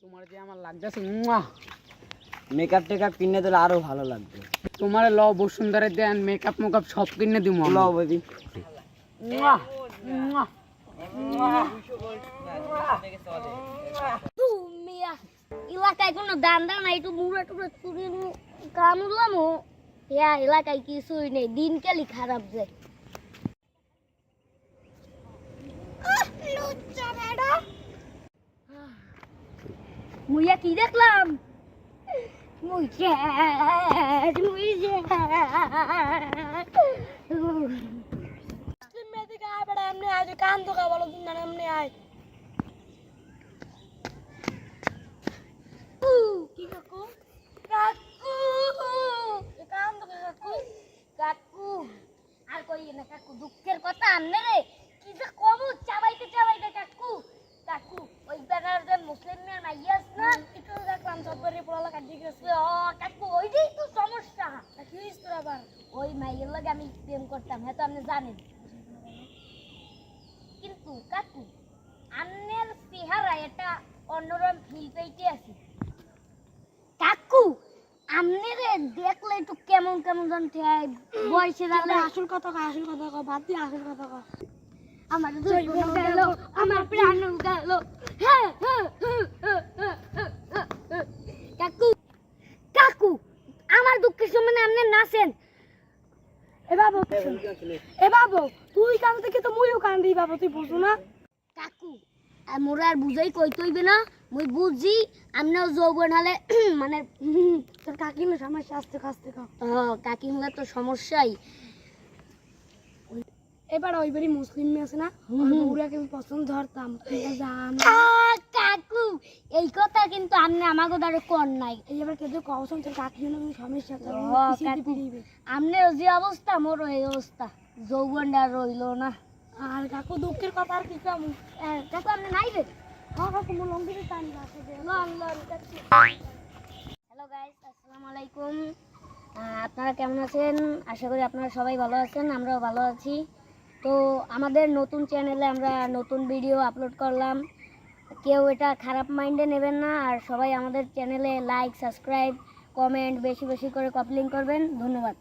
তোমার যে আমার লাগতেছে মেকআপ টেকআপ কিনে দিলে আরো ভালো লাগবে। তোমার ল বসুন্ধরা দেন মেকআপ মেকআপ সব কিনে দিব লও বেবি। এলাকায় কোনো দান্দা নাই, একটু মুড়া টুড়া চুরি কামুলাম এলাকায় কিছুই নেই, দিনকালই খারাপ যায়। মুইয়া কি দেখলাম, কান ধোকা বলো এমনি আয় কি কাকু কাকু কান ধোকা কাকু কাকু আর কই না কাকু, দুঃখের কথা আনলে রে কি যে কমু চাবাইতে চাবাইতে কাকু কাকু ওই বেনার যে মুসলিম মেয়ের মাইয়াস না একটু দেখলাম সবরে পড়ালা কাটি গেছে। ও কাকু ওইটাই তো সমস্যা। কি হইছে তোর আবার? ওই মাইয়ের লাগে আমি প্রেম করতাম, হ্যাঁ তো আপনি জানেন। কিন্তু কাকু আন্নের চেহারা এটা অন্যরকম ফিল পেইতে আছে কাকু। আমনেরে দেখলে একটু কেমন কেমন জান ঠাই বয়সে জানলে। আসল কথা বাদ দিয়ে আসল কথা কও। আমার জীবন গেল, আমার প্রাণ গেল। কাকু কাকু আমার দুঃখের সময় আপনি নাচেন। এ বাবু তুই কান থেকে তো মুইও কান্দি বাবু, তুই বুঝো না কাকু। মোরা আর বুঝাই কইতে হইবে না, মুই বুঝি আমরাও যৌবন হলে মানে তোর কাকিমার সমস্যা আসতে কাছতে কাকিমার তো সমস্যাই। এবার ওইবারই মুসলিম মেয়ে আছে না, ওরাকে আমি পছন্দ ধরতাম। কাকু এই কথা কিন্তু আপনি আমাকে দ্বারা কর নাই। এবার কিন্তু কওসম তোর কাকিমার সমস্যা আপনার যে অবস্থা মোর এই অবস্থা, যৌবনটা রইল না। আর কাকু দুঃখের কথা আর কি কাকু আপনি নাই রে। কাকু মোর লঙ্গিতে টান আছে। হ্যালো গাইস, আসসালামু আলাইকুম। আপনারা কেমন আছেন? আশা করি আপনারা সবাই ভালো আছেন, আমরাও ভালো আছি। তো আমাদের নতুন চ্যানেলে আমরা নতুন ভিডিও আপলোড করলাম, কেউ এটা খারাপ মাইন্ডে নেবেন না। আর সবাই আমাদের চ্যানেলে লাইক সাবস্ক্রাইব কমেন্ট বেশি বেশি করে কপলিং করবেন। ধন্যবাদ।